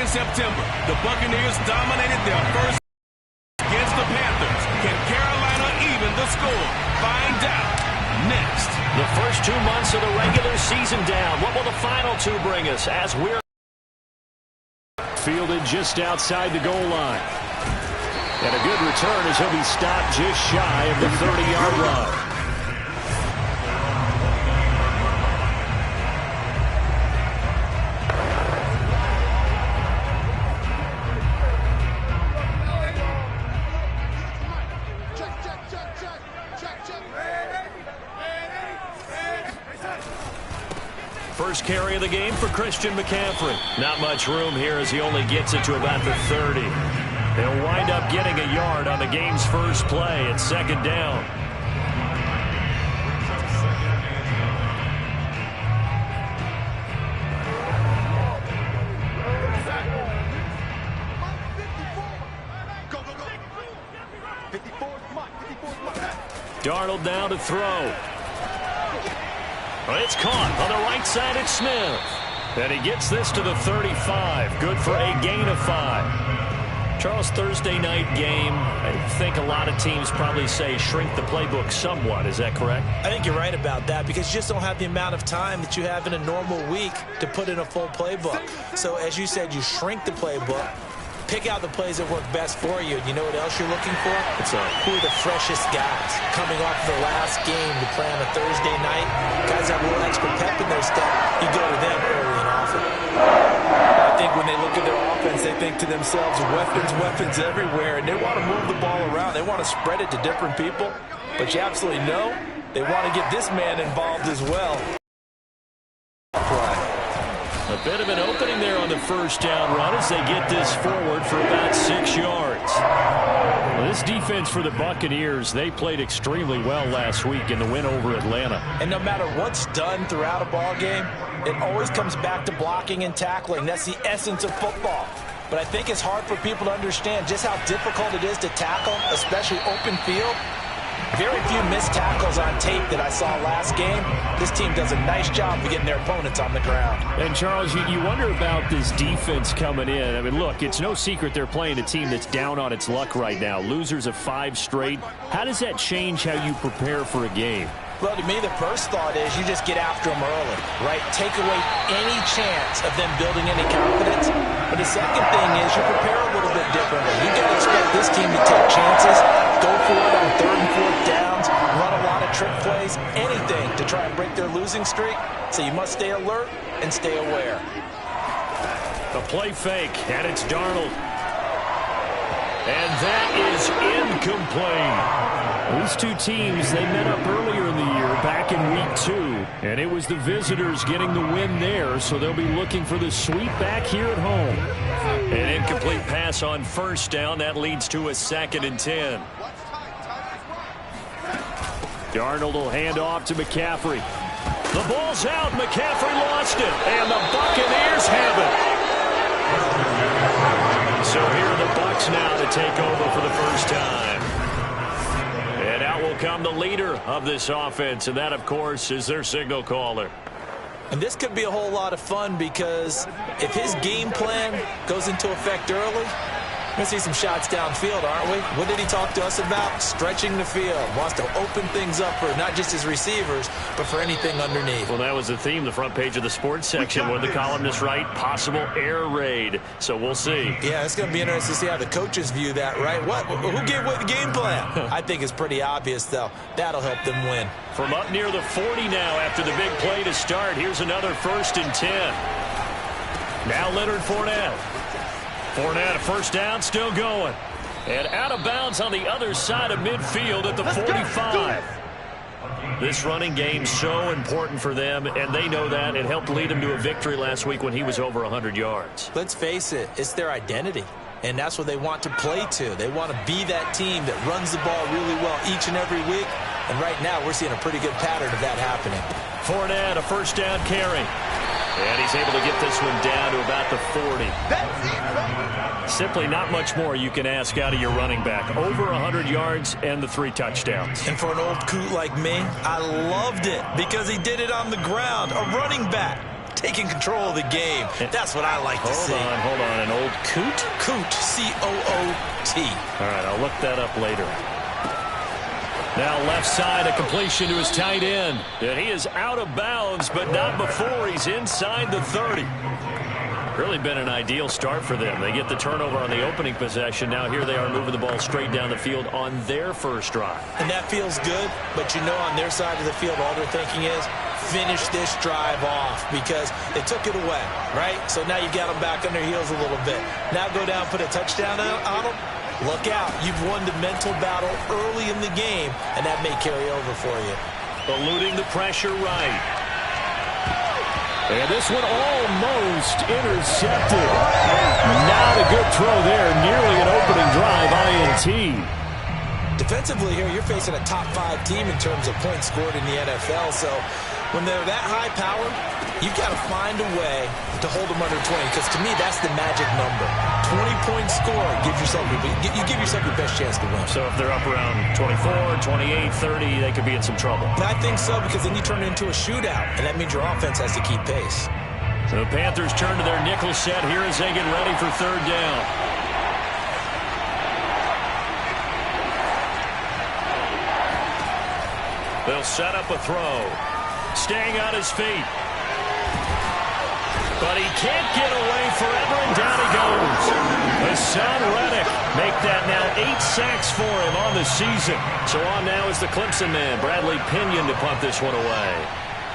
September, the Buccaneers dominated their first against the Panthers. Can Carolina even the score? Find out next. The first 2 months of the regular season down. What will the final two bring us as we're fielded just outside the goal line? And a good return as he'll be stopped just shy of the 30-yard line. First carry of the game for Christian McCaffrey. Not much room here as he only gets it to about the 30. They'll wind up getting a yard on the game's first play at second down. Darnold now to throw. It's caught on the right side at Smith. And he gets this to the 35. Good for a gain of 5. Charles, Thursday night game, I think a lot of teams probably say shrink the playbook somewhat. Is that correct? I think you're right about that because you just don't have the amount of time that you have in a normal week to put in a full playbook. So as you said, you shrink the playbook. Pick out the plays that work best for you. And you know what else you're looking for? Who are the freshest guys coming off the last game to play on a Thursday night? Guys have a little extra pep in their step. You go to them early and often. I think when they look at their offense, they think to themselves, weapons everywhere, and they want to move the ball around. They want to spread it to different people. But you absolutely know they want to get this man involved as well. A bit of an opening there on the first down run as they get this forward for about 6 yards. Well, this defense for the Buccaneers, they played extremely well last week in the win over Atlanta. And no matter what's done throughout a ball game, it always comes back to blocking and tackling. That's the essence of football. But I think it's hard for people to understand just how difficult it is to tackle, especially open field. Very few missed tackles on tape that I saw last game. This team does a nice job of getting their opponents on the ground. And, Charles, you wonder about this defense coming in. I mean, look, it's no secret they're playing a team that's down on its luck right now. Losers of 5 straight. How does that change how you prepare for a game? Well, to me, the first thought is you just get after them early, right? Take away any chance of them building any confidence. But the second thing is you prepare a little bit differently. You got to expect this team to take chances, go for it on 3rd and 4th downs, run a lot of trick plays, anything to try and break their losing streak. So you must stay alert and stay aware. The play fake, and it's Darnold. And that is incomplete. These two teams, they met up earlier in the year, back in week 2. And it was the visitors getting the win there, so they'll be looking for the sweep back here at home. An incomplete pass on first down. That leads to a 2nd and 10. Darnold will hand off to McCaffrey. The ball's out. McCaffrey lost it. And the Buccaneers have it. So here are the Bucs now to take over for the first time. And out will come the leader of this offense, and that, of course, is their signal caller. And this could be a whole lot of fun because if his game plan goes into effect early, we're going to see some shots downfield, aren't we? What did he talk to us about? Stretching the field. Wants to open things up for not just his receivers, but for anything underneath. Well, that was the theme, the front page of the sports section, where the columnists write possible air raid. So we'll see. Yeah, it's going to be interesting to see how the coaches view that, right? Who gave away the game plan? I think it's pretty obvious, though. That'll help them win. From up near the 40 now after the big play to start, here's another 1st and 10. Now Leonard Fournette. Fournette, a first down, still going. And out of bounds on the other side of midfield at the 45. This running game so important for them, and they know that. It helped lead them to a victory last week when he was over 100 yards. Let's face it, it's their identity. And that's what they want to play to. They want to be that team that runs the ball really well each and every week. And right now, we're seeing a pretty good pattern of that happening. Fournette, a first down carry. And he's able to get this one down to about the 40. Simply not much more you can ask out of your running back. Over 100 yards and the 3 touchdowns. And for an old coot like me, I loved it because he did it on the ground. A running back taking control of the game. That's what I like to see. Hold on. An old coot? Coot, C-O-O-T. All right, I'll look that up later. Now left side, a completion to his tight end. And he is out of bounds, but not before he's inside the 30. Really been an ideal start for them. They get the turnover on the opening possession. Now here they are moving the ball straight down the field on their first drive. And that feels good, but you know on their side of the field, all they're thinking is, finish this drive off because they took it away, right? So now you got them back on their heels a little bit. Now go down, put a touchdown on them. Look out. You've won the mental battle early in the game, and that may carry over for you. Eluding the pressure right. And this one almost intercepted. Not a good throw there. Nearly an opening drive, INT. Defensively here, you're facing a top 5 team in terms of points scored in the NFL. So when they're that high powered, you've got to find a way to hold them under 20. Because to me, that's the magic number. 20-point score. You give yourself your best chance to win. So if they're up around 24, 28, 30, they could be in some trouble. I think so, because then you turn it into a shootout, and that means your offense has to keep pace. So the Panthers turn to their nickel set here as they get ready for third down. They'll set up a throw. Staying on his feet. But he can't get away forever, and down he goes. Hassan Reddick make that now 8 sacks for him on the season. So on now is the Clemson man, Bradley Pinion, to punt this one away.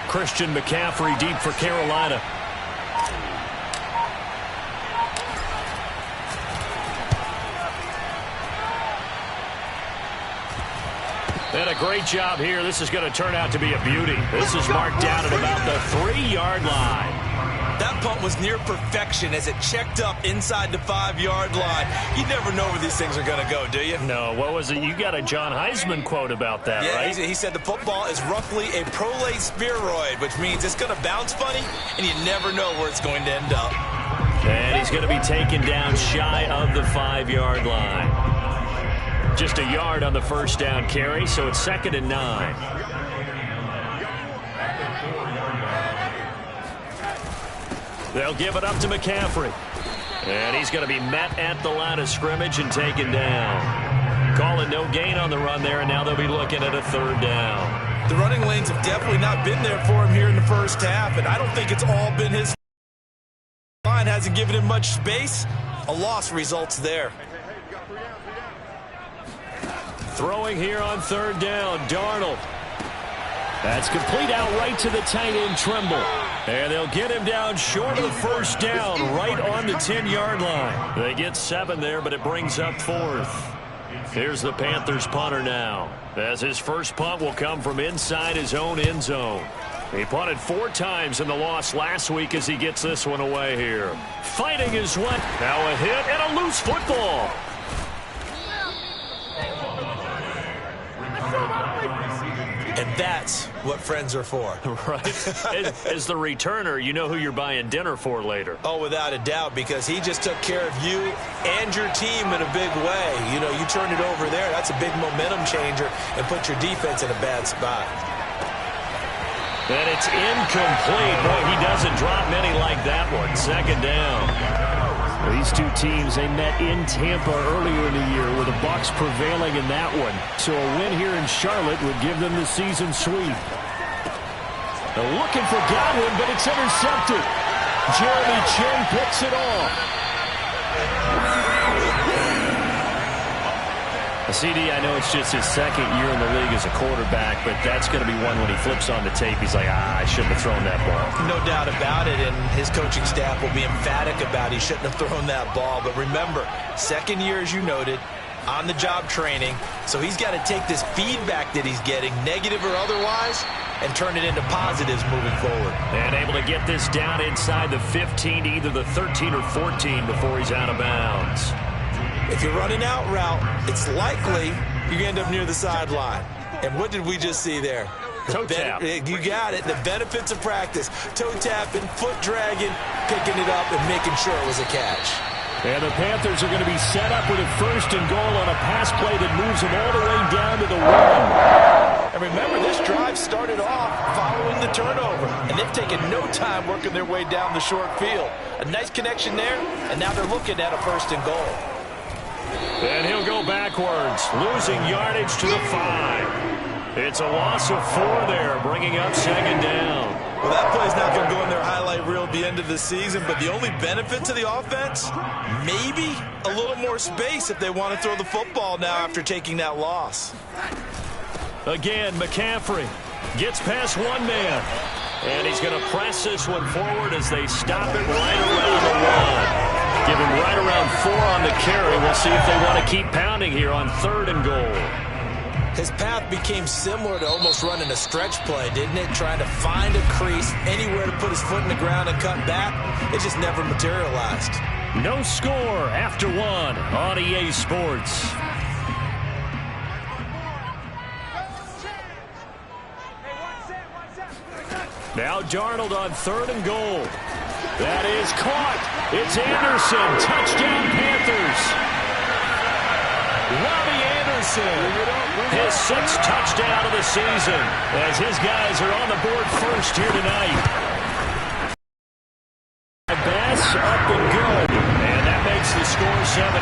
Christian McCaffrey deep for Carolina. And a great job here. This is going to turn out to be a beauty. This is marked down at about the 3-yard line. That punt was near perfection as it checked up inside the 5-yard line. You never know where these things are going to go, do you? No, what was it? You got a John Heisman quote about that, right? He said the football is roughly a prolate spheroid, which means it's going to bounce funny, and you never know where it's going to end up. And he's going to be taken down shy of the 5-yard line. Just a yard on the first down carry, so it's 2nd and 9. They'll give it up to McCaffrey. And he's going to be met at the line of scrimmage and taken down. Calling no gain on the run there, and now they'll be looking at a 3rd down. The running lanes have definitely not been there for him here in the first half, and I don't think it's all been his line. Hasn't given him much space. A loss results there. Throwing here on 3rd down, Darnold. That's complete out right to the tight end, Tremble. And they'll get him down short of the first down, right on the 10-yard line. They get 7 there, but it brings up 4th. Here's the Panthers punter now, as his first punt will come from inside his own end zone. He punted 4 times in the loss last week as he gets this one away here. Fighting is what? Now a hit and a loose football. And that's what friends are for. Right. As the returner, you know who you're buying dinner for later. Oh, without a doubt, because he just took care of you and your team in a big way. You know, you turn it over there, that's a big momentum changer and put your defense in a bad spot. And it's incomplete. Boy, he doesn't drop many like that one. 2nd down. These two teams, they met in Tampa earlier in the year with the Bucs prevailing in that one. So a win here in Charlotte would give them the season sweep. They're looking for Godwin, but it's intercepted. Jeremy Chin picks it off. CD, I know it's just his 2nd year in the league as a quarterback, but that's going to be one when he flips on the tape. He's like, I shouldn't have thrown that ball. No doubt about it, and his coaching staff will be emphatic about he shouldn't have thrown that ball. But remember, 2nd year, as you noted, on-the-job training, so he's got to take this feedback that he's getting, negative or otherwise, and turn it into positives moving forward. And able to get this down inside the 15 to either the 13 or 14 before he's out of bounds. If you're running out route, it's likely you end up near the sideline. And what did we just see there? Toe tap. You got it. The benefits of practice. Toe tapping, foot dragging, picking it up, and making sure it was a catch. And the Panthers are going to be set up with a 1st and goal on a pass play that moves them all the way down to the 1. And remember, this drive started off following the turnover, and they've taken no time working their way down the short field. A nice connection there, and now they're looking at a 1st and goal. And he'll go backwards, losing yardage to the 5. It's a loss of 4 there, bringing up 2nd down. Well, that play's not going to go in their highlight reel at the end of the season, but the only benefit to the offense, maybe a little more space if they want to throw the football now after taking that loss. Again, McCaffrey gets past 1 man. And he's going to press this one forward as they stop it right around the 1. Give him right around 4 on the carry. We'll see if they want to keep pounding here on 3rd and goal. His path became similar to almost running a stretch play, didn't it? Trying to find a crease, anywhere to put his foot in the ground and cut back. It just never materialized. No score after 1 on EA Sports. Now Darnold on 3rd and goal. That is caught. It's Anderson. Touchdown, Panthers. Robbie Anderson. His 6th touchdown of the season as his guys are on the board first here tonight. Bass up and good. And that makes the score 7-0.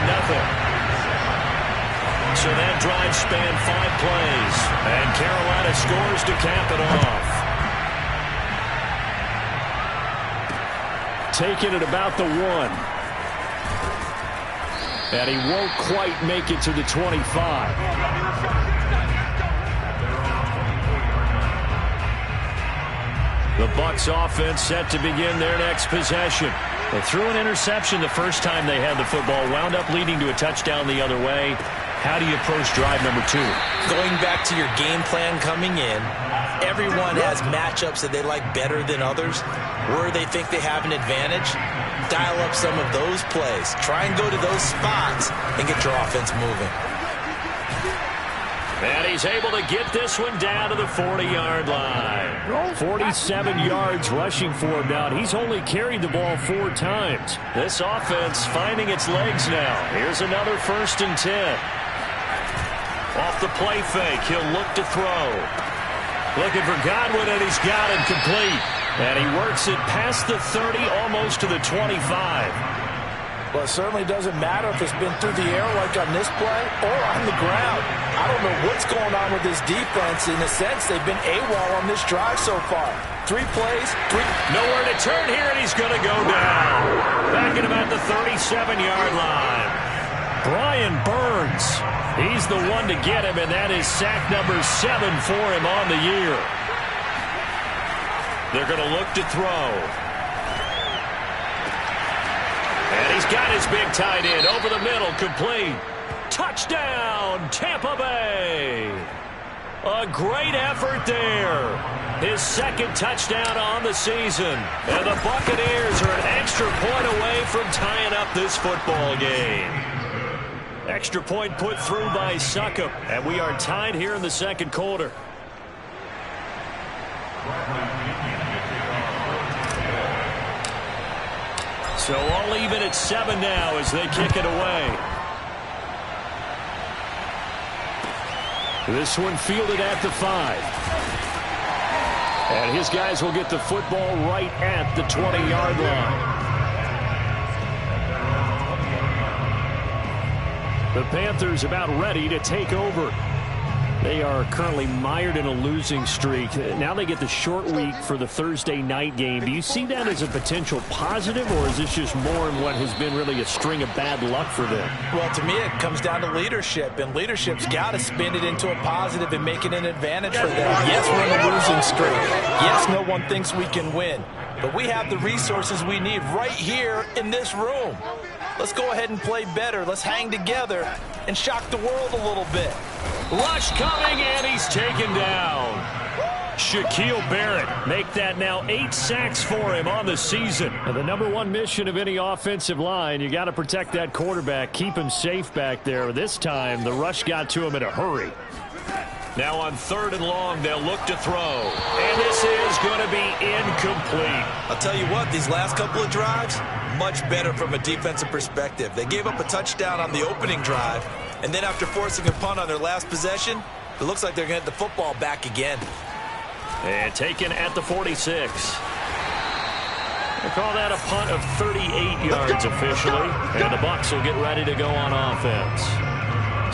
So that drive spanned 5 plays. And Carolina scores to cap it off. Taking it about the 1. And he won't quite make it to the 25. The Bucs offense set to begin their next possession. They threw an interception the first time they had the football, wound up leading to a touchdown the other way. How do you approach drive number 2? Going back to your game plan coming in, everyone has matchups that they like better than others, where they think they have an advantage. Dial up some of those plays. Try and go to those spots and get your offense moving. And he's able to get this one down to the 40-yard line. 47 yards rushing for him now. He's only carried the ball 4 times. This offense finding its legs now. Here's another 1st and 10. Off the play fake, he'll look to throw. Looking for Godwin, and he's got it complete. And he works it past the 30, almost to the 25. Well, it certainly doesn't matter if it's been through the air like on this play or on the ground. I don't know what's going on with this defense. In a sense, they've been AWOL on this drive so far. 3 plays, 3. Nowhere to turn here, and he's going to go down. Back at about the 37-yard line. Brian Burns. He's the one to get him, and that is sack number 7 for him on the year. They're going to look to throw. And he's got his big tight end over the middle, complete. Touchdown, Tampa Bay. A great effort there. His 2nd touchdown on the season. And the Buccaneers are an extra point away from tying up this football game. Extra point put through by Succop, and we are tied here in the 2nd quarter. So all even at 7 now as they kick it away. This one fielded at the 5. And his guys will get the football right at the 20-yard line. The Panthers about ready to take over. They are currently mired in a losing streak. Now they get the short week for the Thursday night game. Do you see that as a potential positive, or is this just more in what has been really a string of bad luck for them? Well, to me, it comes down to leadership, and leadership's got to spin it into a positive and make it an advantage for them. Yes, we're in a losing streak. Yes, no one thinks we can win, but we have the resources we need right here in this room. Let's go ahead and play better. Let's hang together and shock the world a little bit. Rush coming, and he's taken down. Shaquille Barrett make that now 8 sacks for him on the season. And the #1 mission of any offensive line, you got to protect that quarterback, keep him safe back there. This time, the rush got to him in a hurry. Now on 3rd and long, they'll look to throw. And this is going to be incomplete. I'll tell you what, these last couple of drives, much better from a defensive perspective. They gave up a touchdown on the opening drive, and then after forcing a punt on their last possession, It looks like they're going to get the football back again. And taken at the 46. They call that a punt of 38 yards officially. And the Bucs will get ready to go on offense.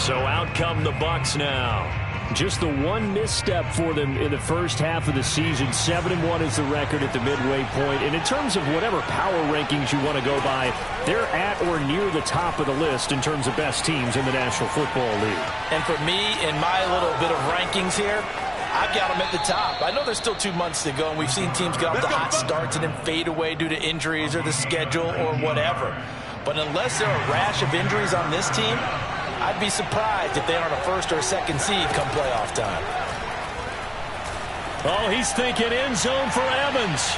So out come the Bucs now. Just the one misstep for them in the first half of the season. 7-1 is the record at the midway point. And in terms of whatever power rankings you want to go by, they're at or near the top of the list in terms of best teams in the National Football League. And for me, in my little bit of rankings here, I've got them at the top. I know there's still 2 months to go, and we've seen teams get off to hot starts and then fade away due to injuries or the schedule or whatever. But unless there are a rash of injuries on this team, I'd be surprised if they aren't a first or a second seed come playoff time. Oh, he's thinking end zone for Evans.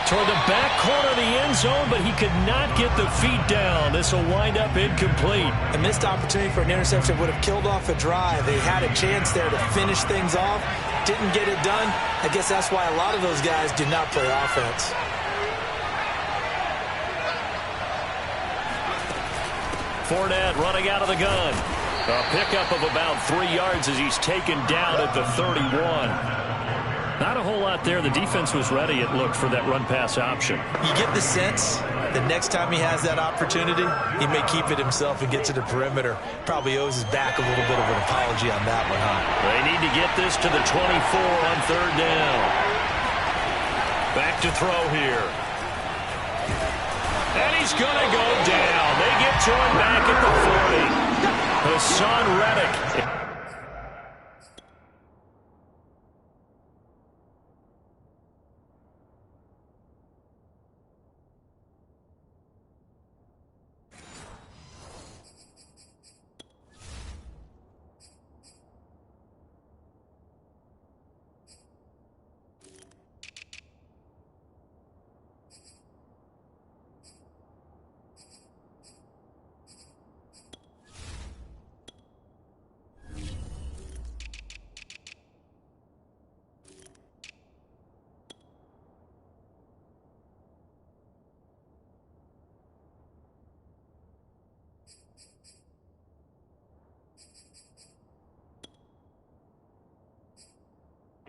Toward the back corner of the end zone, but he could not get the feet down. This will wind up incomplete. A missed opportunity for an interception would have killed off a drive. They had a chance there to finish things off. Didn't get it done. I guess that's why a lot of those guys do not play offense. Fournette running out of the gun. A pickup of about 3 yards as he's taken down at the 31. Not a whole lot there. The defense was ready, it looked, for that run-pass option. You get the sense the next time he has that opportunity, he may keep it himself and get to the perimeter. Probably owes his back a little bit of an apology on that one, huh? They need to get this to the 24 on third down. Back to throw here. And he's going to go down. They get to him back at the 40. Hassan Reddick.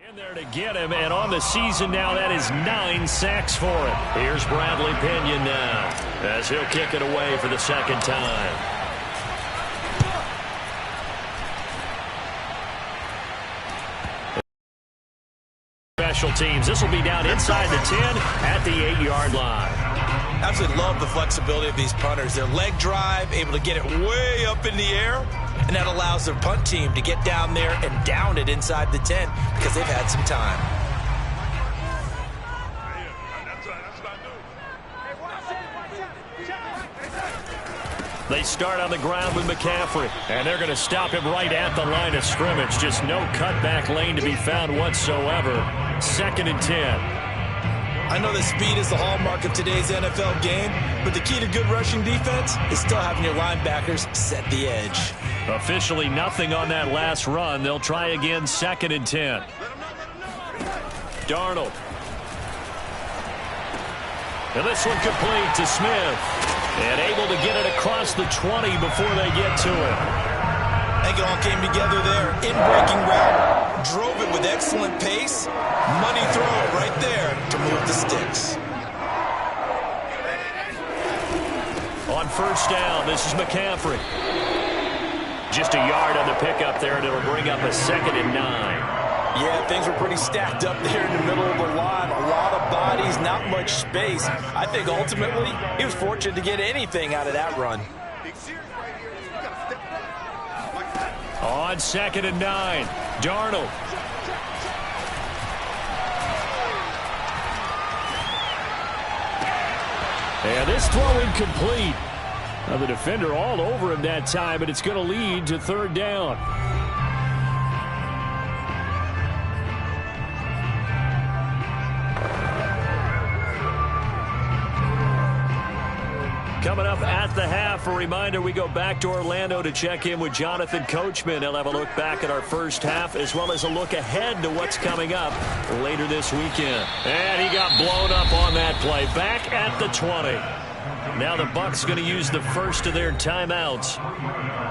In there to get him, and on the season now, that is 9 sacks for him. Here's Bradley Pinion now, as he'll kick it away for the second time. Special teams. This will be down inside the 10 at the 8-yard line. Absolutely love the flexibility of these punters. Their leg drive, able to get it way up in the air, and that allows their punt team to get down there and down it inside the 10 because they've had some time. They start on the ground with McCaffrey, and they're going to stop him right at the line of scrimmage. Just no cutback lane to be found whatsoever. 2nd and 10. I know that speed is the hallmark of today's NFL game, but the key to good rushing defense is still having your linebackers set the edge. Officially nothing on that last run. They'll try again, 2nd and 10. Darnold. And this one complete to Smith. And able to get it across the 20 before they get to it. I think it all came together there. In-breaking route, drove it with excellent pace. Money throw right there to move the sticks. On first down, this is McCaffrey. Just a yard on the pickup there, and it'll bring up a 2nd and 9. Yeah, things were pretty stacked up there in the middle of the line. A lot of bodies, not much space. I think ultimately he was fortunate to get anything out of that run. On 2nd and 9, Darnold. And this throw incomplete. The defender all over him that time, but it's going to lead to 3rd down. Coming up at the half, a reminder, we go back to Orlando to check in with Jonathan Coachman. He'll have a look back at our first half as well as a look ahead to what's coming up later this weekend. And he got blown up on that play. Back at the 20. Now the Bucs going to use the first of their timeouts.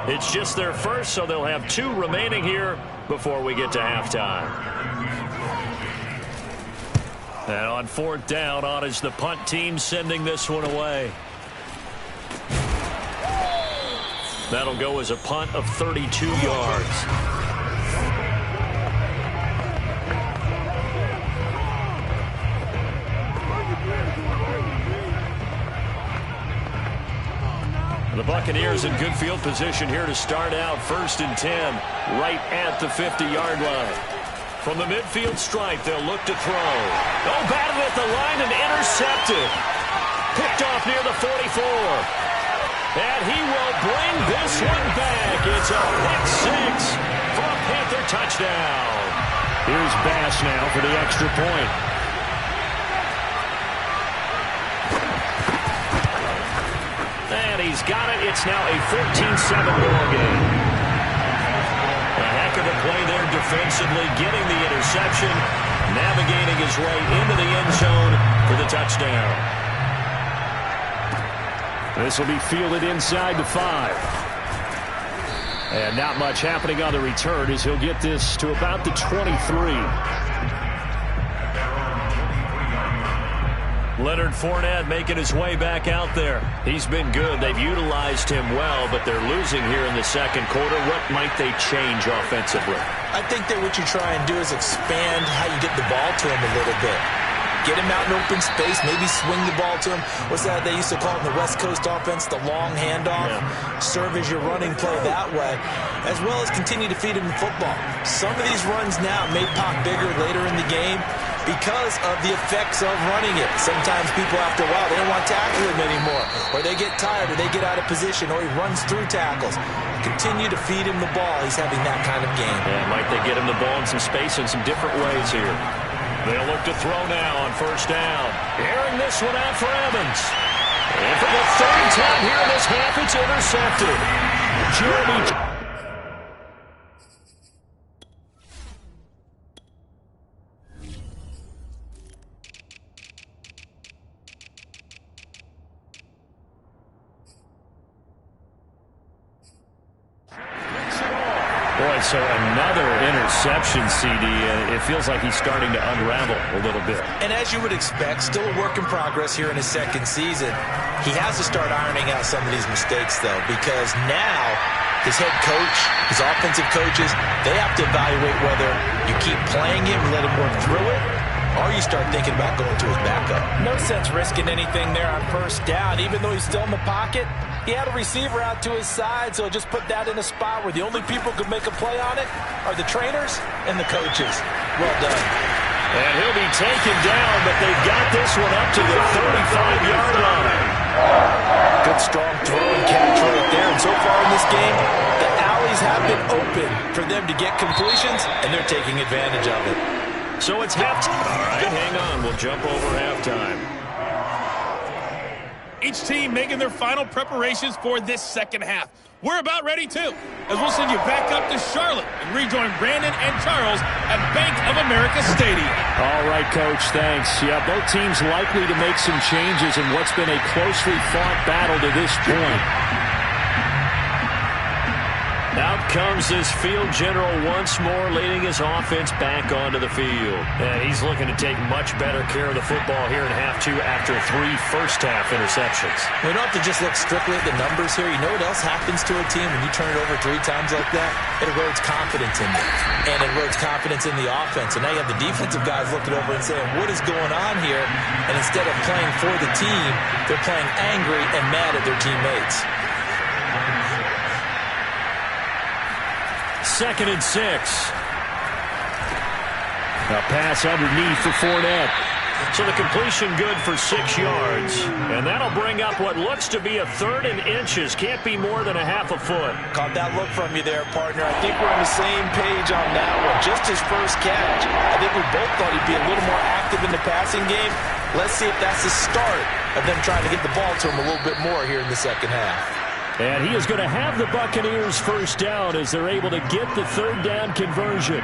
It's just their first, so they'll have 2 remaining here before we get to halftime. And on 4th down, on is the punt team sending this one away. That'll go as a punt of 32 yards. The Buccaneers in good field position here to start out. 1st and 10, right at the 50-yard line. From the midfield stripe, they'll look to throw. Oh, batted at the line and intercepted. Picked off near the 44. And he will bring this one back. It's a pick 6 for a Panther touchdown. Here's Bass now for the extra point. And he's got it. It's now a 14-7 ball game. A heck of a play there defensively, getting the interception, navigating his way into the end zone for the touchdown. This will be fielded inside the 5. And not much happening on the return as he'll get this to about the 23. Leonard Fournette making his way back out there. He's been good. They've utilized him well, but they're losing here in the second quarter. What might they change offensively? I think that what you try and do is expand how you get the ball to him a little bit. Get him out in open space, maybe swing the ball to him. What's that they used to call it in the West Coast offense, the long handoff? Yeah. Serve as your running play that way, as well as continue to feed him the football. Some of these runs now may pop bigger later in the game because of the effects of running it. Sometimes people, after a while, they don't want to tackle him anymore, or they get tired, or they get out of position, or he runs through tackles. Continue to feed him the ball. He's having that kind of game. Yeah, might they get him the ball in some space in some different ways here. They'll look to throw now on 1st down. Airing this one out for Evans. And for the 3rd time here in this half, it's intercepted. Jeremy. Boy, so another interception, CD. It feels like he's starting to unravel a little bit. And as you would expect, still a work in progress here in his second season. He has to start ironing out some of these mistakes, though, because now his head coach, his offensive coaches, they have to evaluate whether you keep playing him and let him work through it, or you start thinking about going to his backup. No sense risking anything there on 1st down. Even though he's still in the pocket, he had a receiver out to his side, so just put that in a spot where the only people who could make a play on it are the trainers and the coaches. Well done. And he'll be taken down, but they've got this one up to the 35-yard line. Good strong throw and catch right there. And so far in this game, the alleys have been open for them to get completions, and they're taking advantage of it. So it's halftime. All right, hang on. We'll jump over halftime. Each team making their final preparations for this second half. We're about ready, too, as we'll send you back up to Charlotte and rejoin Brandon and Charles at Bank of America Stadium. All right, Coach, thanks. Yeah, both teams likely to make some changes in what's been a closely fought battle to this point. Out comes this field general once more, leading his offense back onto the field. And he's looking to take much better care of the football here in half 2 after 3 first-half interceptions. We don't have to just look strictly at the numbers here. You know what else happens to a team when you turn it over 3 times like that? It erodes confidence in them. And it erodes confidence in the offense. And now you have the defensive guys looking over and saying, what is going on here? And instead of playing for the team, they're playing angry and mad at their teammates. 2nd and 6. A pass underneath for Fournette. So the completion good for 6 yards. And that'll bring up what looks to be a 3rd and inches. Can't be more than a half a foot. Caught that look from you there, partner. I think we're on the same page on that one. Just his first catch. I think we both thought he'd be a little more active in the passing game. Let's see if that's the start of them trying to get the ball to him a little bit more here in the second half. And he is going to have the Buccaneers first down as they're able to get the 3rd down conversion.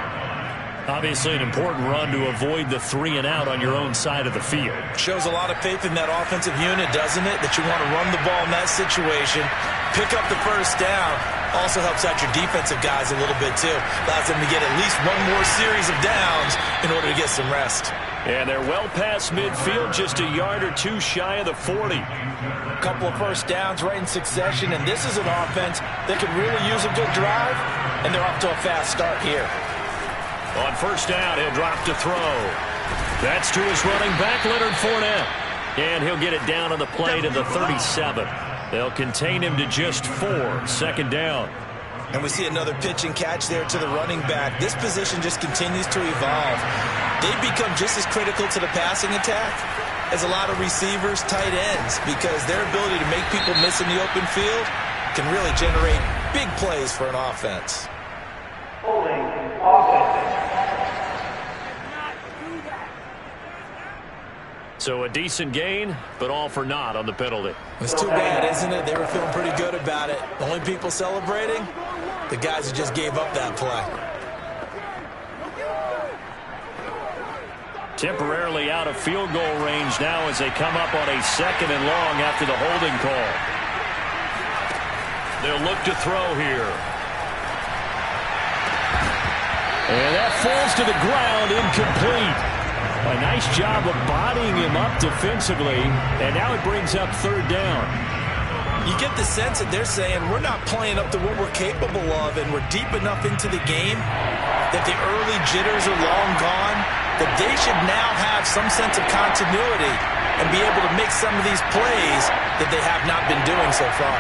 Obviously an important run to avoid the 3 and out on your own side of the field. Shows a lot of faith in that offensive unit, doesn't it? That you want to run the ball in that situation, pick up the first down, Also helps out your defensive guys a little bit, too. Allows them to get at least one more series of downs in order to get some rest. And they're well past midfield, just a yard or two shy of the 40. A couple of first downs right in succession, and this is an offense that could really use a good drive, and they're off to a fast start here. On first down, he'll drop to throw. That's to his running back, Leonard Fournette. And he'll get it down on the play to the 37. They'll contain him to just 4, second down. And we see another pitch and catch there to the running back. This position just continues to evolve. They've become just as critical to the passing attack as a lot of receivers, tight ends, because their ability to make people miss in the open field can really generate big plays for an offense. Holding offense. So a decent gain, but all for naught on the penalty. It's too bad, isn't it? They were feeling pretty good about it. The only people celebrating, the guys who just gave up that play. Temporarily out of field goal range now as they come up on a 2nd and long after the holding call. They'll look to throw here. And that falls to the ground, incomplete. A nice job of bodying him up defensively, and now it brings up 3rd down. You get the sense that they're saying we're not playing up to what we're capable of, and we're deep enough into the game that the early jitters are long gone, that they should now have some sense of continuity and be able to make some of these plays that they have not been doing so far.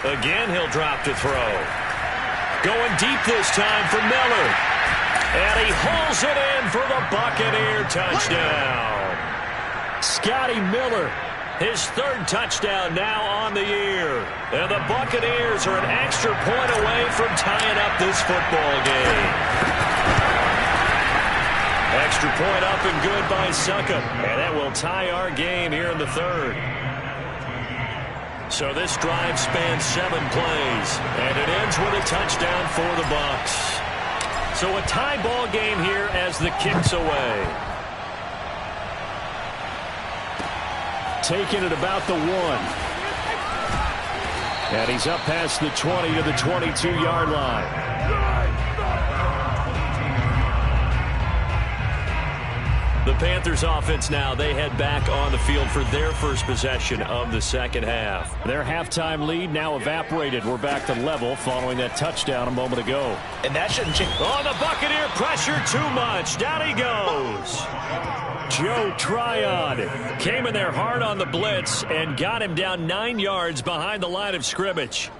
Again, he'll drop to throw. Going deep this time for Miller. And he hauls it in for the Buccaneer touchdown. Scotty Miller, his 3rd touchdown now on the year. And the Buccaneers are an extra point away from tying up this football game. Extra point up and good by Succop. And that will tie our game here in the 3rd. So this drive spans 7 plays, and it ends with a touchdown for the Bucs. So a tie ball game here as the kick's away. Taking it about the 1. And he's up past the 20 to the 22-yard line. The Panthers offense now, they head back on the field for their first possession of the second half. Their halftime lead now evaporated. We're back to level following that touchdown a moment ago. And that shouldn't change. Oh, the Buccaneer pressure too much. Down he goes. Joe Tryon came in there hard on the blitz and got him down 9 yards behind the line of scrimmage.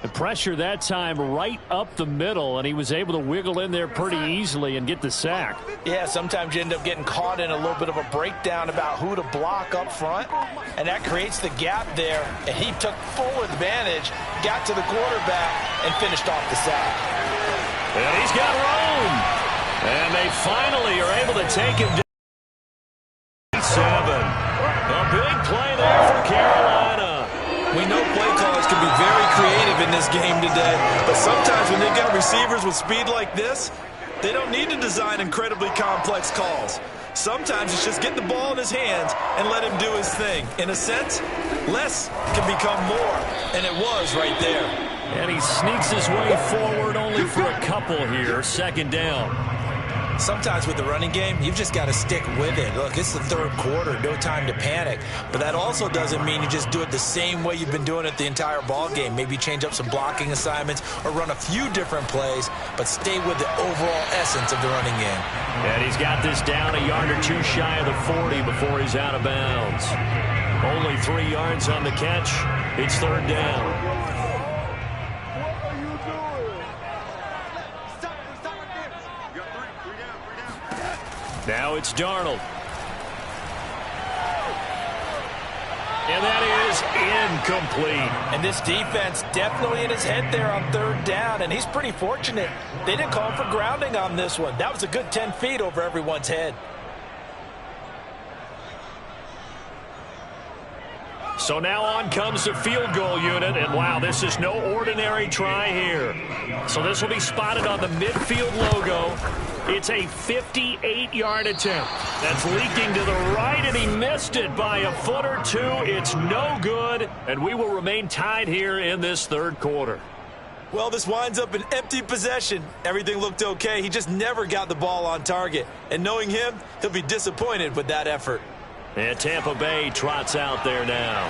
The pressure that time right up the middle, and he was able to wiggle in there pretty easily and get the sack. Yeah, sometimes you end up getting caught in a little bit of a breakdown about who to block up front, and that creates the gap there, and he took full advantage, got to the quarterback, and finished off the sack. And he's got room. And they finally are able to take him down. 7. A big play there for Carolina. We know play callers can be very creative in this game today, but sometimes when they've got receivers with speed like this, they don't need to design incredibly complex calls. Sometimes it's just get the ball in his hands and let him do his thing. In a sense, less can become more, and it was right there. And he sneaks his way forward only for a couple here, 2nd down. Sometimes with the running game, you've just got to stick with it. Look, it's the 3rd quarter, no time to panic. But that also doesn't mean you just do it the same way you've been doing it the entire ball game. Maybe change up some blocking assignments or run a few different plays, but stay with the overall essence of the running game. And he's got this down a yard or two shy of the 40 before he's out of bounds. Only 3 yards on the catch. It's 3rd down. Now it's Darnold. And that is incomplete. And this defense definitely in his head there on 3rd down, and he's pretty fortunate. They didn't call him for grounding on this one. That was a good 10 feet over everyone's head. So now on comes the field goal unit, and wow, this is no ordinary try here. So this will be spotted on the midfield logo. It's a 58-yard attempt. That's leaking to the right, and he missed it by a foot or two. It's no good, and we will remain tied here in this third quarter. Well, this winds up an empty possession. Everything looked okay. He just never got the ball on target. And knowing him, he'll be disappointed with that effort. And Tampa Bay trots out there now.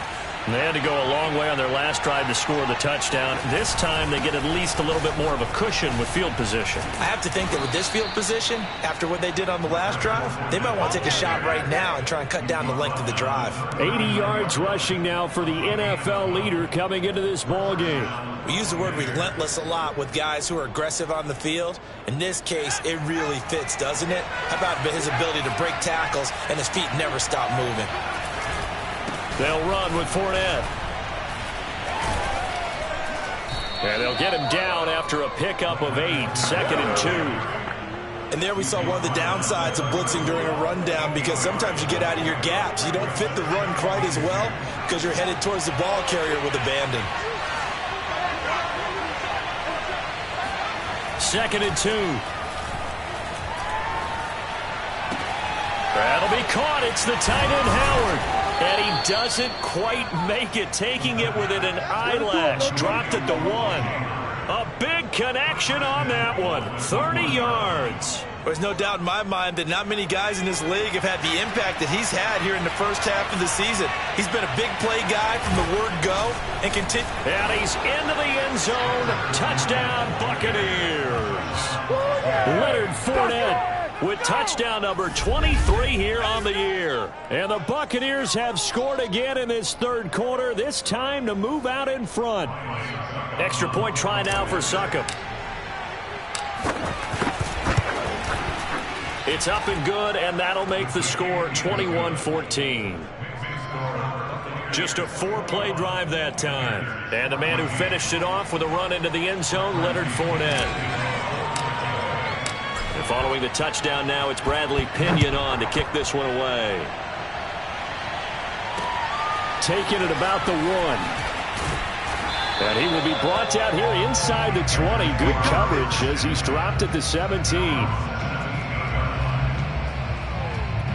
And they had to go a long way on their last drive to score the touchdown. This time they get at least a little bit more of a cushion with field position. I have to think that with this field position, after what they did on the last drive, they might want to take a shot right now and try and cut down the length of the drive. 80 yards rushing now for the NFL leader coming into this ball game. We use the word relentless a lot with guys who are aggressive on the field. In this case, it really fits, doesn't it? How about his ability to break tackles and his feet never stop moving? They'll run with Fournette. And they'll get him down after a pickup of 8, 2nd and 2. And there we saw one of the downsides of blitzing during a rundown, because sometimes you get out of your gaps. You don't fit the run quite as well because you're headed towards the ball carrier with abandon. 2nd and 2. That'll be caught. It's the tight end, Howard. And he doesn't quite make it, taking it within an eyelash. Dropped at the 1. A big connection on that one. 30 yards. There's no doubt in my mind that not many guys in this league have had the impact that he's had here in the first half of the season. He's been a big play guy from the word go and continue. And he's into the end zone. Touchdown, Buccaneers. Leonard Fournette with touchdown number 23 here on the year. And the Buccaneers have scored again in this third quarter, this time to move out in front. Extra point try now for Succop. It's up and good, and that'll make the score 21-14. Just a 4-play drive that time. And the man who finished it off with a run into the end zone, Leonard Fournette. And following the touchdown now, it's Bradley Pinion on to kick this one away. Taking it about the 1. And he will be brought down here inside the 20. Good coverage as he's dropped at the 17.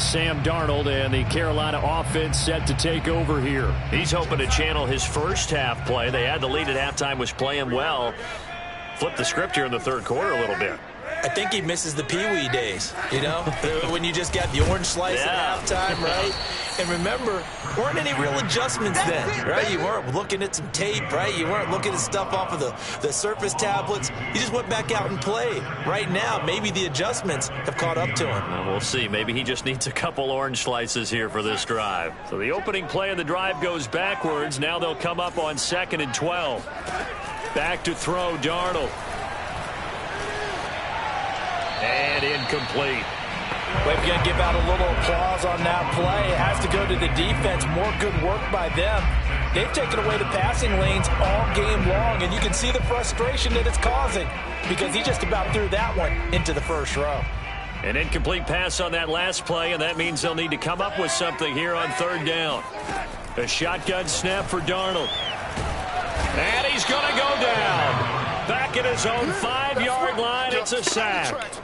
Sam Darnold and the Carolina offense set to take over here. He's hoping to channel his first half play. They had the lead at halftime, was playing well. Flip the script here in the third quarter a little bit. I think he misses the Pee-wee days, you know, when you just got the orange slice at halftime, right? And remember, weren't any real adjustments then, right? You weren't looking at some tape, right? You weren't looking at stuff off of the Surface tablets. You just went back out and played. Right now, maybe the adjustments have caught up to him. Well, we'll see. Maybe he just needs a couple orange slices here for this drive. So the opening play of the drive goes backwards. Now they'll come up on 2nd and 12. Back to throw, Darnold. And incomplete. We're going to give out a little applause on that play. It has to go to the defense. More good work by them. They've taken away the passing lanes all game long, and you can see the frustration that it's causing because he just about threw that one into the first row. An incomplete pass on that last play, and that means they'll need to come up with something here on 3rd down. A shotgun snap for Darnold. And he's going to go down. Back at his own 5-yard line, it's a sack.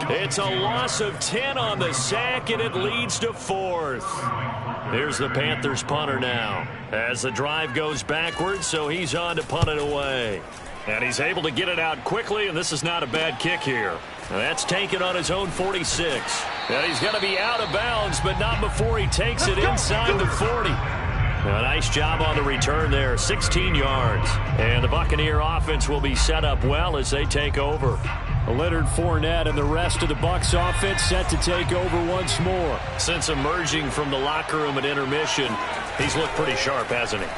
It's a loss of 10 on the sack, and it leads to 4th. Here's the Panthers punter now. As the drive goes backwards, so he's on to punt it away. And he's able to get it out quickly, and this is not a bad kick here. And that's taken on his own 46. And he's going to be out of bounds, but not before he takes it inside the 40. A nice job on the return there, 16 yards. And the Buccaneer offense will be set up well as they take over. Leonard Fournette and the rest of the Bucs offense set to take over once more. Since emerging from the locker room at intermission, he's looked pretty sharp, hasn't he?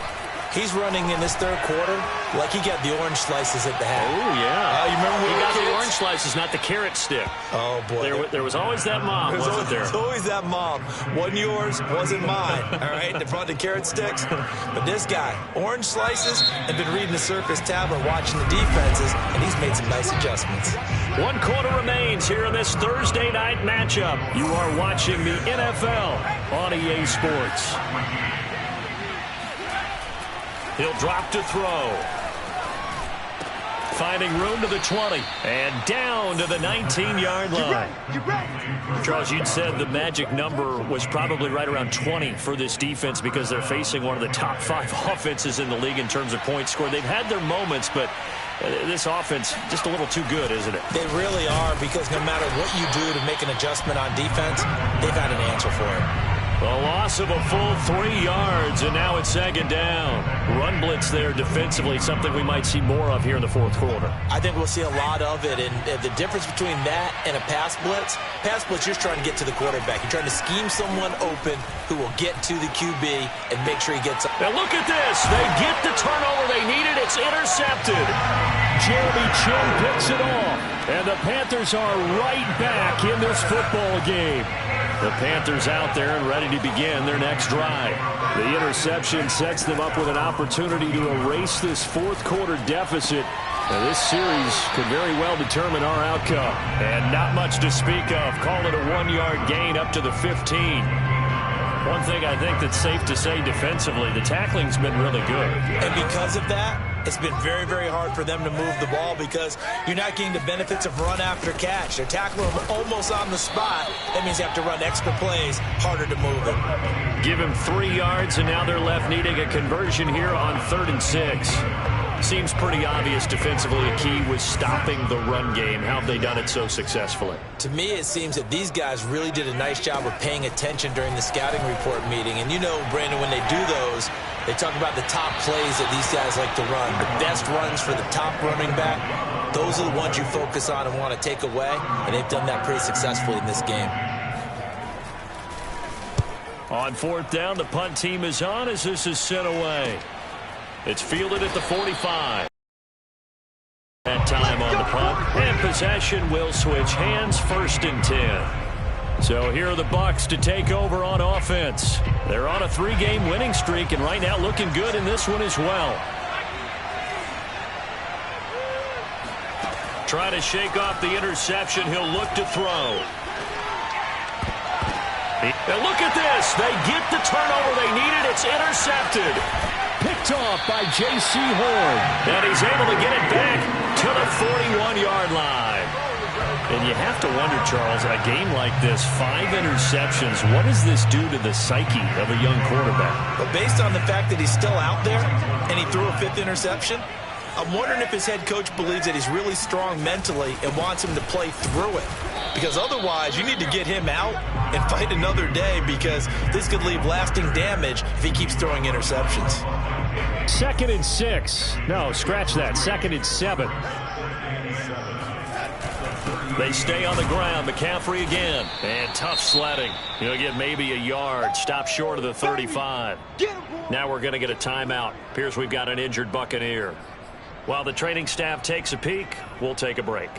He's running in this third quarter like he got the orange slices at the half. Oh, yeah. You remember when he got the orange slices, not the carrot stick. Oh, boy. There was always that mom, wasn't there? There's always that mom. Wasn't yours, wasn't mine. All right, they brought the carrot sticks. But this guy, orange slices, and been reading the Surface tablet, watching the defenses, and he's made some nice adjustments. 1 quarter remains here in this Thursday night matchup. You are watching the NFL on EA Sports. He'll drop to throw. Finding room to the 20. And down to the 19-yard line. Charles, you'd said the magic number was probably right around 20 for this defense because they're facing one of the top 5 offenses in the league in terms of points scored. They've had their moments, but this offense just a little too good, isn't it? They really are, because no matter what you do to make an adjustment on defense, they've had an answer for it. A loss of a full 3 yards, and now it's second down. Run blitz there defensively, something we might see more of here in the fourth quarter. I think we'll see a lot of it, and the difference between that and a pass blitz, you're trying to get to the quarterback. You're trying to scheme someone open who will get to the QB and make sure he gets up. Now look at this. They get the turnover they needed. It's intercepted. Jeremy Chin picks it off, and the Panthers are right back in this football game. The Panthers out there and ready to begin their next drive. The interception sets them up with an opportunity to erase this fourth quarter deficit. Now, this series could very well determine our outcome. And not much to speak of. Call it a 1-yard gain up to the 15. One thing I think that's safe to say defensively, the tackling's been really good. And because of that, it's been very, very hard for them to move the ball because you're not getting the benefits of run after catch. They're tackling them almost on the spot. That means you have to run extra plays, harder to move it. Give him 3 yards, and now they're left needing a conversion here on 3rd and 6. Seems pretty obvious defensively a key was stopping the run game. How have they done it so successfully? To me, it seems that these guys really did a nice job of paying attention during the scouting report meeting. And you know, Brandon, when they do those, they talk about the top plays that these guys like to run. The best runs for the top running back, those are the ones you focus on and want to take away. And they've done that pretty successfully in this game. On 4th down, the punt team is on as this is sent away. It's fielded at the 45. That time on the punt, and possession will switch hands, 1st and 10. So here are the Bucs to take over on offense. They're on a 3-game winning streak, and right now looking good in this one as well. Try to shake off the interception. He'll look to throw. Now look at this. They get the turnover they needed. It's intercepted. Picked off by J.C. Horn. And he's able to get it back to the 41-yard line. And you have to wonder, Charles, a game like this, 5 interceptions, what does this do to the psyche of a young quarterback? But based on the fact that he's still out there and he threw a 5th interception, I'm wondering if his head coach believes that he's really strong mentally and wants him to play through it. Because otherwise, you need to get him out and fight another day, because this could leave lasting damage if he keeps throwing interceptions. 2nd and 6. No, scratch that. 2nd and 7. They stay on the ground. McCaffrey again. And tough sledding. He'll get maybe a yard. Stop short of the 35. Now we're going to get a timeout. Appears we've got an injured Buccaneer. While the training staff takes a peek, we'll take a break.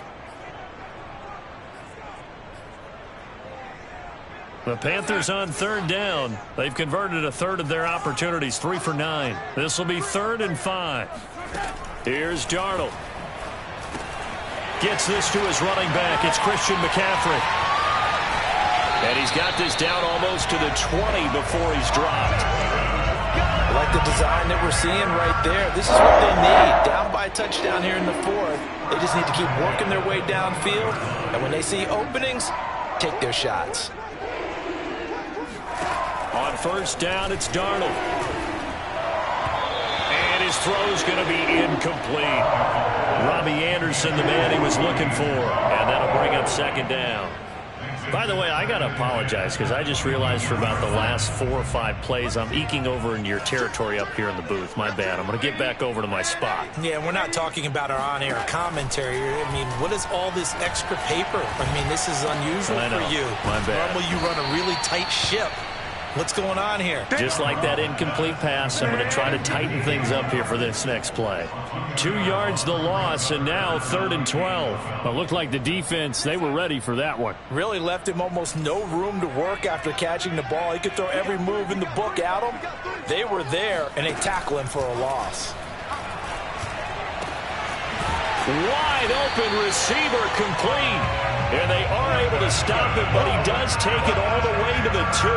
The Panthers on 3rd down. They've converted a 1/3 of their opportunities, 3 for 9. This will be 3rd and 5. Here's Darnold. Gets this to his running back. It's Christian McCaffrey. And he's got this down almost to the 20 before he's dropped. I like the design that we're seeing right there. This is what they need. Down by a touchdown here in the 4th. They just need to keep working their way downfield. And when they see openings, take their shots. On 1st down, it's Darnold. And his throw's going to be incomplete. Robbie Anderson, the man he was looking for. And that'll bring up 2nd down. By the way, I got to apologize because I just realized for about the last 4 or 5 plays, I'm eking over into your territory up here in the booth. My bad. I'm going to get back over to my spot. Yeah, we're not talking about our on-air commentary. I mean, what is all this extra paper? I mean, this is unusual for you. My bad. Normally you run a really tight ship. What's going on here? Just like that incomplete pass, I'm going to try to tighten things up here for this next play. 2 yards the loss, and now 3rd and 12. It looked like the defense, they were ready for that one. Really left him almost no room to work after catching the ball. He could throw every move in the book at him. They were there, and they tackle him for a loss. Wide open receiver complete. And they are able to stop it, but he does take it all the way to the 2.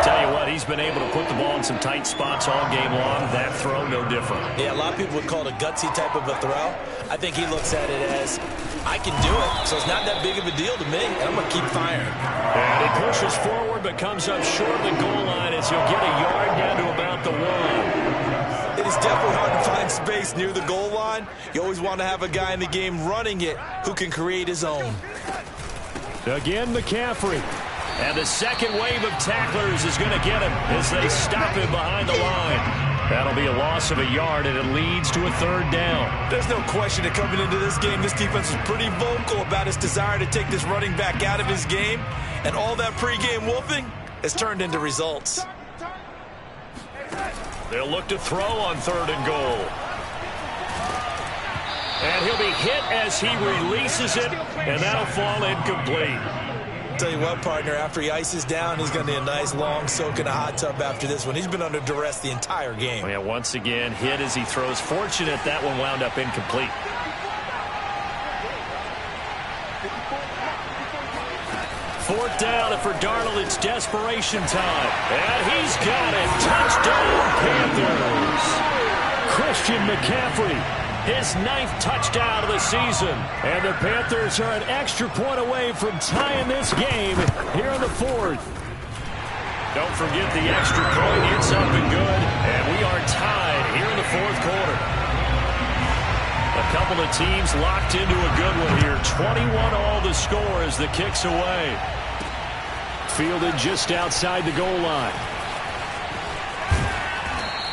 Tell you what, he's been able to put the ball in some tight spots all game long. That throw, no different. Yeah, a lot of people would call it a gutsy type of a throw. I think he looks at it as, I can do it, so it's not that big of a deal to me, and I'm going to keep firing. And he pushes forward, but comes up short of the goal line as he'll get a yard down to about the 1. It is definitely hard to find space near the goal line. You always want to have a guy in the game running it who can create his own. Again, McCaffrey. And the second wave of tacklers is going to get him as they stop him behind the line. That'll be a loss of a yard, and it leads to a 3rd down. There's no question that coming into this game, this defense was pretty vocal about its desire to take this running back out of his game. And all that pregame wolfing has turned into results. They'll look to throw on 3rd and goal. And he'll be hit as he releases it, and that'll fall incomplete. Tell you what, partner, after he ices down, he's going to need a nice long soak in a hot tub after this one. He's been under duress the entire game. Oh, yeah, once again, hit as he throws. Fortunate that one wound up incomplete. Fourth down, and for Darnold, it's desperation time. And he's got it. Touchdown, Panthers. Christian McCaffrey, his 9th touchdown of the season. And the Panthers are an extra point away from tying this game here in the 4th. Don't forget the extra point. It's up and good. And we are tied here in the 4th quarter. A couple of teams locked into a good one here. 21 all the score as the kick's away. Fielded just outside the goal line.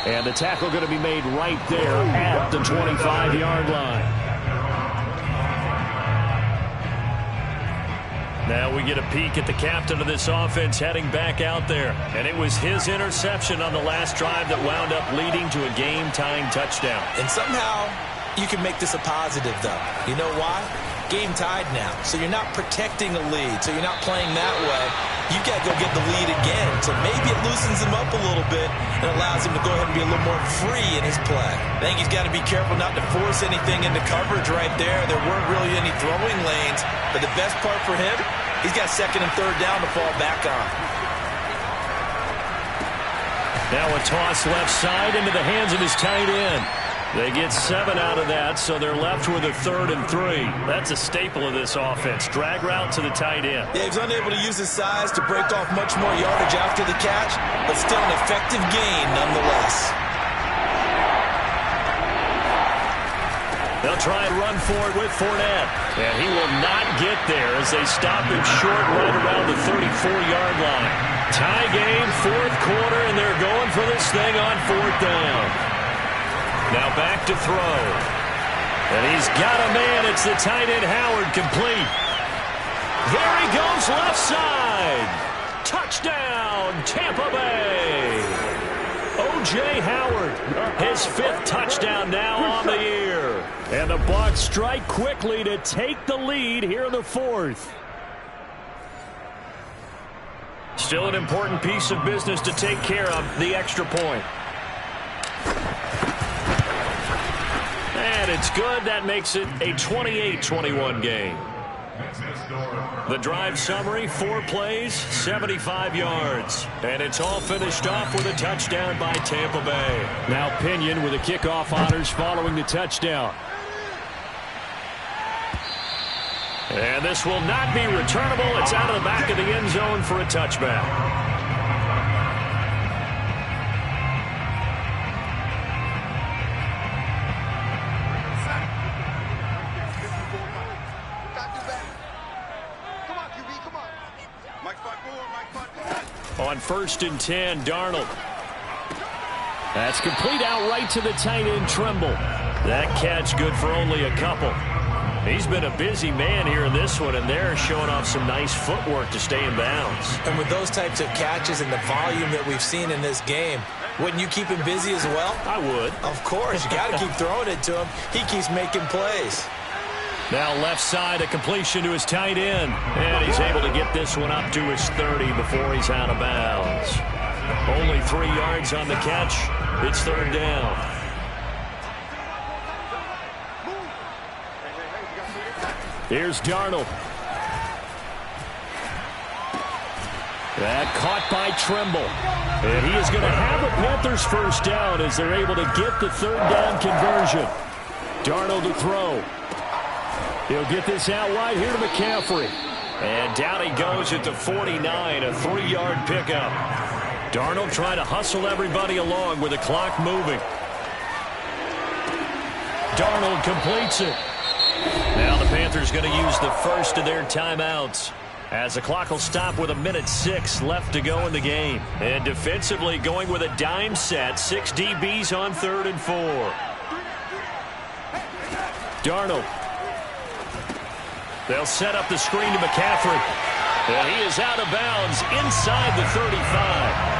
And the tackle going to be made right there at the 25-yard line. Now we get a peek at the captain of this offense heading back out there. And it was his interception on the last drive that wound up leading to a game-tying touchdown. And somehow you can make this a positive, though. You know why? Game tied now. So you're not protecting a lead. So you're not playing that way. You got to go get the lead again. So maybe it loosens him up a little bit and allows him to go ahead and be a little more free in his play. I think he's got to be careful not to force anything into coverage right there. There weren't really any throwing lanes. But the best part for him, he's got 2nd and 3rd down to fall back on. Now a toss left side into the hands of his tight end. They get 7 out of that, so they're left with a 3rd and 3. That's a staple of this offense. Drag route to the tight end. Yeah, he's unable to use his size to break off much more yardage after the catch, but still an effective gain nonetheless. They'll try and run for it with Fournette. And he will not get there as they stop him short right around the 34-yard line. Tie game, 4th quarter, and they're going for this thing on 4th down. Now back to throw. And he's got a man. It's the tight end Howard, complete. There he goes left side. Touchdown, Tampa Bay. O.J. Howard, his 5th touchdown now on the year. And the Bucs strike quickly to take the lead here in the 4th. Still an important piece of business to take care of, the extra point. And it's good. That makes it a 28-21 game. The drive summary, 4 plays, 75 yards. And it's all finished off with a touchdown by Tampa Bay. Now Pinion with the kickoff honors following the touchdown. And this will not be returnable. It's out of the back of the end zone for a touchback. On 1st and 10, Darnold. That's complete out right to the tight end, Trimble. That catch good for only a couple. He's been a busy man here in this one, and they're showing off some nice footwork to stay in bounds. And with those types of catches and the volume that we've seen in this game, wouldn't you keep him busy as well? I would. Of course. You got to keep throwing it to him. He keeps making plays. Now left side, a completion to his tight end. And he's able to get this one up to his 30 before he's out of bounds. Only 3 yards on the catch. It's 3rd down. Here's Darnold. That caught by Trimble. And he is going to have a Panthers first down as they're able to get the third down conversion. Darnold to throw. He'll get this out wide here to McCaffrey. And down he goes at the 49, a 3-yard pickup. Darnold trying to hustle everybody along with the clock moving. Darnold completes it. Now the Panthers going to use the first of their timeouts, as the clock will stop with 1:06 left to go in the game. And defensively going with a dime set. 6 DBs on 3rd and 4. Darnold. They'll set up the screen to McCaffrey. And he is out of bounds inside the 35.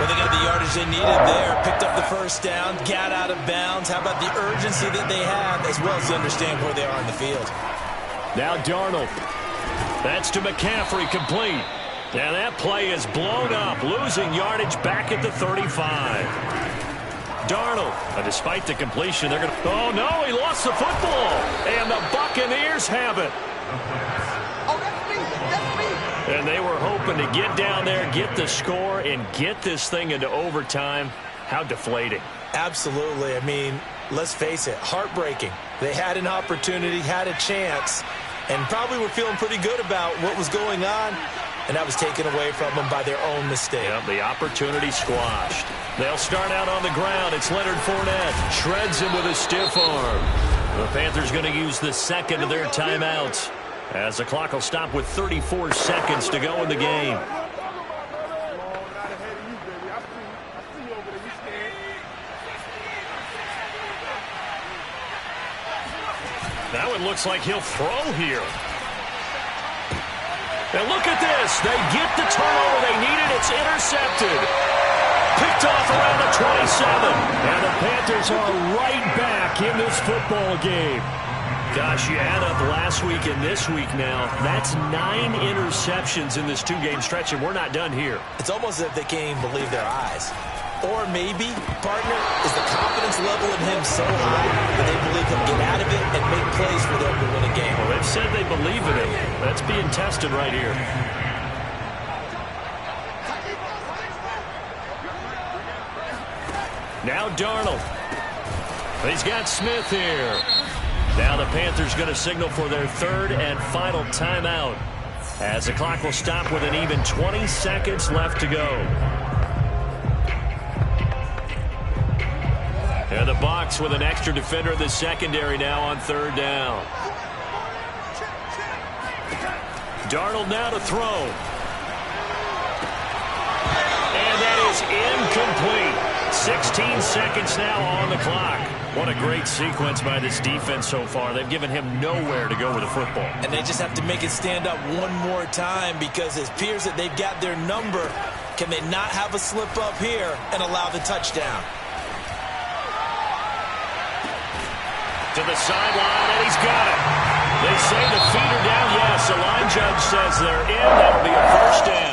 Well, they got the yardage they needed there. Picked up the first down, got out of bounds. How about the urgency that they have, as well as to understand where they are in the field. Now Darnold. That's to McCaffrey, complete. And that play is blown up, losing yardage back at the 35. Darnold, despite the completion, they're going to... Oh, no, he lost the football. And the Buccaneers have it. And they were hoping to get down there, get the score, and get this thing into overtime. How deflating. Absolutely. I mean, let's face it, heartbreaking. They had an opportunity, had a chance, and probably were feeling pretty good about what was going on, and that was taken away from them by their own mistake. Yep, the opportunity squashed. They'll start out on the ground. It's Leonard Fournette. Shreds him with a stiff arm. The Panthers going to use the second of their timeouts, as the clock will stop with 34 seconds to go in the game. Now it looks like he'll throw here. And look at this. They get the turnover they needed. It's intercepted. Picked off around the 27. And the Panthers are right back in this football game. Gosh, you add up last week and this week now. That's 9 interceptions in this 2-game stretch, and we're not done here. It's almost as if they can't even believe their eyes. Or maybe, partner, is the confidence level in him so high that they believe he'll get out of it and make plays for them to win a game. Well, they've said they believe in him. That's being tested right here. Now Darnold. He's got Smith here. Now the Panthers going to signal for their third and final timeout, as the clock will stop with an even 20 seconds left to go. And the Bucs with an extra defender in the secondary now on 3rd down. Darnold now to throw. And that is incomplete. 16 seconds now on the clock. What a great sequence by this defense so far. They've given him nowhere to go with the football. And they just have to make it stand up one more time, because it appears that they've got their number. Can they not have a slip up here and allow the touchdown? To the sideline, and he's got it. They say the feet are down. Yes, the line judge says they're in. That'll be a first down.